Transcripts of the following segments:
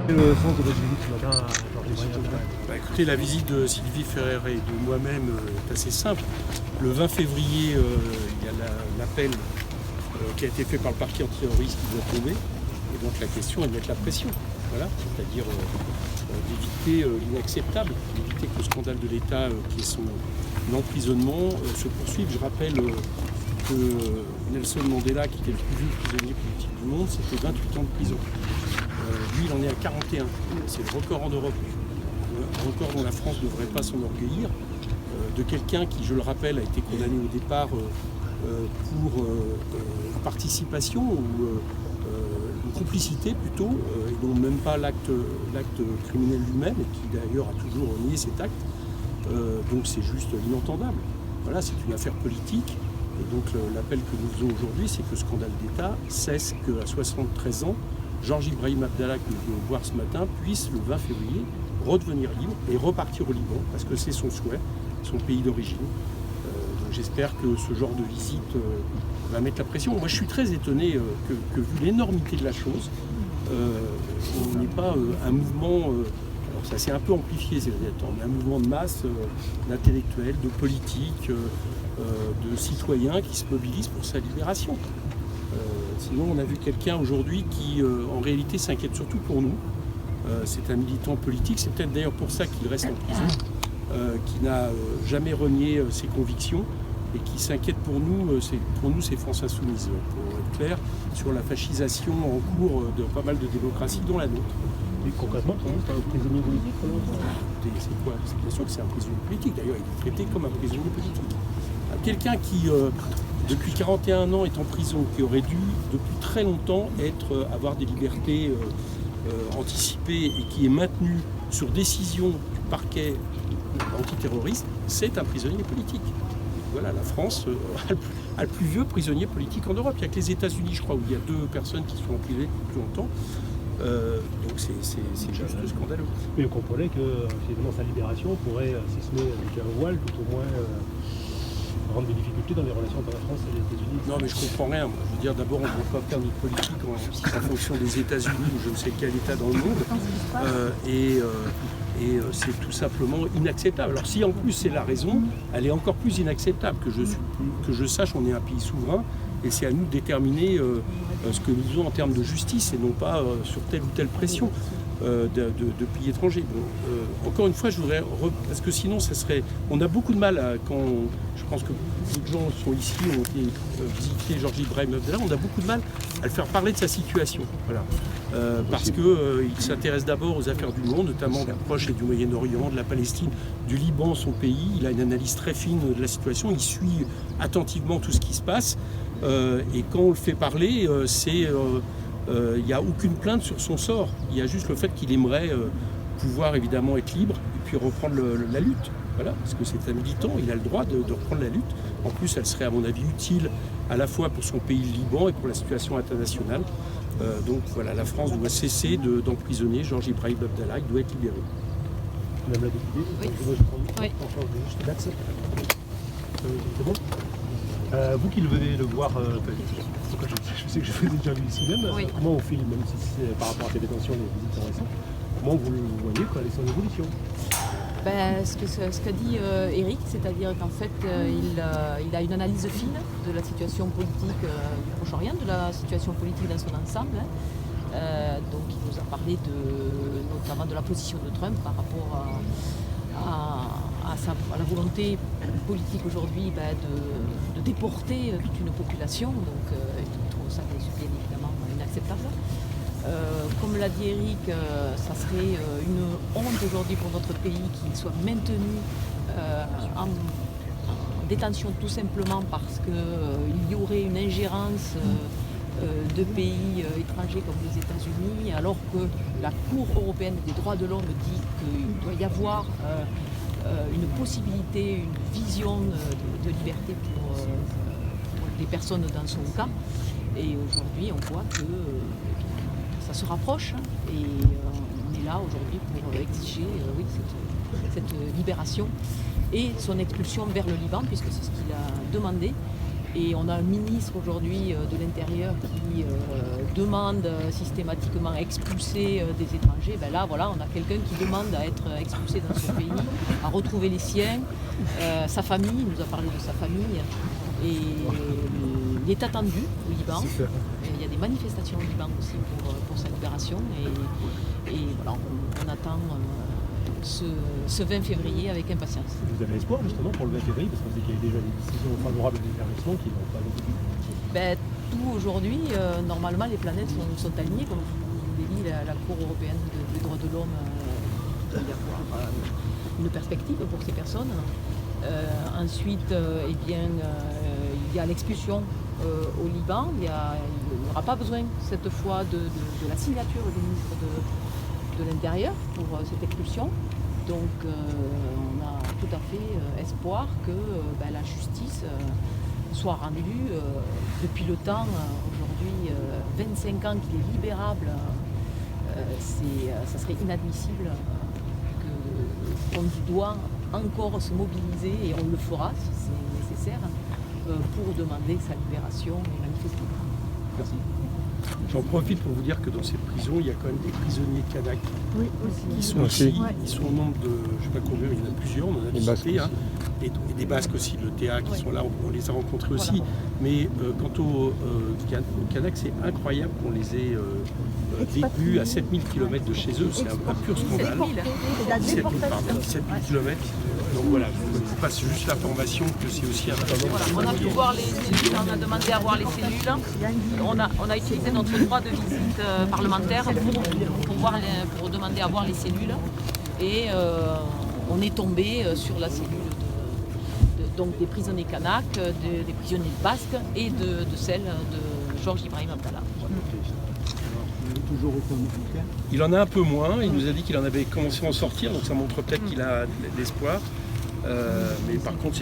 Le sens de votre visite ce matin à Georges. Écoutez, la visite de Sylvie Ferrer et de moi-même est assez simple. Le 20 février, il y a l'appel qui a été fait par le parquet antiterroriste qui doit tomber. Et donc la question est de mettre la pression. Voilà, c'est-à-dire d'éviter l'inacceptable, d'éviter que le scandale de l'État, qui est son emprisonnement, se poursuive. Je rappelle que Nelson Mandela, qui était le plus vieux prisonnier politique du monde, c'était 28 ans de prison. Lui, il en est à 41. C'est le record en Europe. Un record dont la France ne devrait pas s'enorgueillir. De quelqu'un qui, je le rappelle, a été condamné au départ pour participation ou une complicité plutôt, et non même pas l'acte criminel lui-même, et qui d'ailleurs a toujours nié cet acte. Donc c'est juste inentendable. Voilà, c'est une affaire politique. Et donc l'appel que nous faisons aujourd'hui, c'est que le scandale d'État cesse, qu'à 73 ans, Georges Ibrahim Abdallah, que nous venons voir ce matin, puisse le 20 février redevenir libre et repartir au Liban, parce que c'est son souhait, son pays d'origine. Donc j'espère que ce genre de visite va mettre la pression. Moi je suis très étonné que vu l'énormité de la chose, on n'ait pas un mouvement, alors ça s'est un peu amplifié ces derniers temps, mais un mouvement de masse d'intellectuels, de politiques, de citoyens qui se mobilisent pour sa libération. Sinon, on a vu quelqu'un aujourd'hui qui, en réalité, s'inquiète surtout pour nous. C'est un militant politique, c'est peut-être d'ailleurs pour ça qu'il reste en prison, qui n'a jamais renié ses convictions et qui s'inquiète pour nous, c'est France Insoumise, pour être clair, sur la fascisation en cours de pas mal de démocraties, dont la nôtre. Et concrètement, c'est un prisonnier politique? C'est quoi? C'est bien sûr que c'est un prisonnier politique, d'ailleurs il est traité comme un prisonnier politique. Quelqu'un qui, depuis 41 ans, est en prison, qui aurait dû, depuis très longtemps, avoir des libertés anticipées et qui est maintenu sur décision du parquet antiterroriste, c'est un prisonnier politique. Voilà, la France a le plus vieux prisonnier politique en Europe. Il n'y a que les États-Unis, je crois, où il y a 2 personnes qui sont emprisonnées depuis plus longtemps. Donc c'est juste scandaleux. Mais vous comprenez que finalement sa libération pourrait, si ce n'est avec un voile, tout au moins rendre des difficultés dans les relations entre la France et les États-Unis. Non, mais je comprends rien. Je veux dire, d'abord, on ne peut pas faire notre politique en fonction des États-Unis ou je ne sais quel État dans le monde. Et c'est tout simplement inacceptable. Alors si en plus c'est la raison, elle est encore plus inacceptable. Que je sache, on est un pays souverain et c'est à nous de déterminer ce que nous faisons en termes de justice et non pas sur telle ou telle pression de pays étrangers. Bon, encore une fois, je voudrais... Parce que sinon, ça serait... On a beaucoup de mal quand... Je pense que beaucoup de gens sont ici, ont été visiter Georges Ibrahim Abdallah, on a beaucoup de mal à le faire parler de sa situation. Voilà. Parce qu'il s'intéresse d'abord aux affaires du monde, notamment du Proche et du Moyen-Orient, de la Palestine, du Liban, son pays. Il a une analyse très fine de la situation, il suit attentivement tout ce qui se passe. Et quand on le fait parler, il n'y a aucune plainte sur son sort. Il y a juste le fait qu'il aimerait pouvoir évidemment être libre et puis reprendre la lutte. Voilà, parce que c'est un militant, il a le droit de reprendre la lutte. En plus, elle serait à mon avis utile à la fois pour son pays, le Liban, et pour la situation internationale. Donc voilà, la France doit cesser d'emprisonner Georges Ibrahim Abdallah, il doit être libéré. Madame la députée, oui. Oui. Juste d'accès. C'est bon vous qui venez le voir, je sais que je vous ai déjà vu ici même, oui. Comment on filme, même si c'est par rapport à ces détentions, les visites sont récentes, comment vous le voyez, quelle est son évolution? Ce que dit Eric, c'est-à-dire qu'en fait il a une analyse fine de la situation politique du Proche-Orient, de la situation politique dans son ensemble. Donc il nous a parlé notamment de la position de Trump par rapport à la volonté politique aujourd'hui de déporter toute une population. Donc il trouve ça bien évidemment inacceptable. Comme l'a dit Eric, ça serait une honte aujourd'hui pour notre pays qu'il soit maintenu en détention tout simplement parce qu'il y aurait une ingérence de pays étrangers comme les États-Unis, alors que la Cour européenne des droits de l'homme dit qu'il doit y avoir une possibilité, une vision de liberté pour les personnes dans son cas. Et aujourd'hui, on voit que ça se rapproche et on est là aujourd'hui pour exiger cette libération et son expulsion vers le Liban, puisque c'est ce qu'il a demandé. Et on a un ministre aujourd'hui de l'Intérieur qui demande systématiquement à expulser des étrangers. Ben là, voilà, on a quelqu'un qui demande à être expulsé dans son pays, à retrouver les siens, sa famille, il nous a parlé de sa famille. Et il est attendu au Liban. Et il y a des manifestations au Liban aussi pour sa libération. Et voilà, on attend ce 20 février avec impatience. Vous avez espoir justement pour le 20 février, parce qu'on sait qu'il y a déjà des décisions favorables à l'établissement qui n'ont pas beaucoup de... Tout aujourd'hui, normalement les planètes sont alignées, comme vous l'avez dit, la Cour européenne des droits de l'homme doit y avoir une perspective pour ces personnes. Ensuite, il y a l'expulsion au Liban. Il n'y aura pas besoin cette fois de la signature du ministre de l'Intérieur pour cette expulsion. Donc on a tout à fait espoir que la justice soit rendue depuis le temps, aujourd'hui 25 ans qu'il est libérable. Ça serait inadmissible qu'on doit encore se mobiliser, et on le fera si c'est nécessaire, pour demander sa libération et manifester. Merci. J'en profite pour vous dire que dans cette prison, il y a quand même des prisonniers kanaks qui sont aussi. Ils sont au nombre de, je ne sais pas combien, il y en a plusieurs, on en a visité, et des Basques aussi, le TA qui sont là, on les a rencontrés aussi. Mais quant aux Kanaks, c'est incroyable qu'on les ait vécus à 7000 km de chez eux, c'est un pur scandale. 17 000 km. Donc voilà, je vous passe juste l'information que c'est aussi un problème. Voilà, on a pu voir les cellules, on a demandé à voir les cellules. On a utilisé notre droit de visite parlementaire pour demander à voir les cellules. Et on est tombé sur la cellule donc des prisonniers kanaks, des prisonniers basques et de celle de Georges Ibrahim Abdallah. Il en a un peu moins, il nous a dit qu'il en avait commencé à en sortir, donc ça montre peut-être qu'il a de l'espoir. Mais par contre,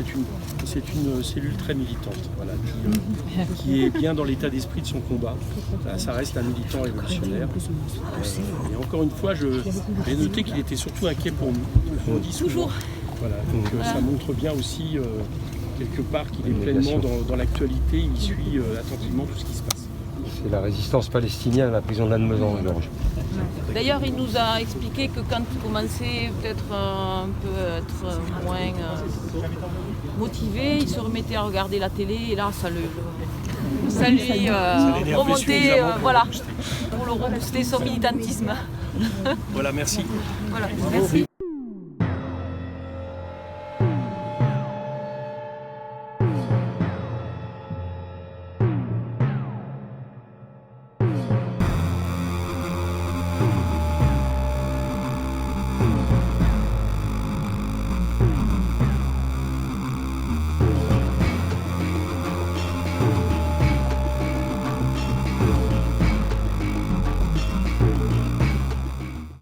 c'est une cellule très militante, voilà, qui est bien dans l'état d'esprit de son combat. Ça reste un militant révolutionnaire. Et encore une fois, j'ai noté qu'il était surtout inquiet pour nous. On dit souvent. Voilà, donc ça montre bien aussi quelque part qu'il est pleinement dans l'actualité, il suit attentivement tout ce qui se passe. C'est la résistance palestinienne à la prison de Lannemezan, Georges. D'ailleurs, il nous a expliqué que quand il commençait peut-être un peu être moins motivé, il se remettait à regarder la télé et là, ça lui remontait, voilà, pour le rebooster son militantisme. Voilà, merci. Voilà, merci.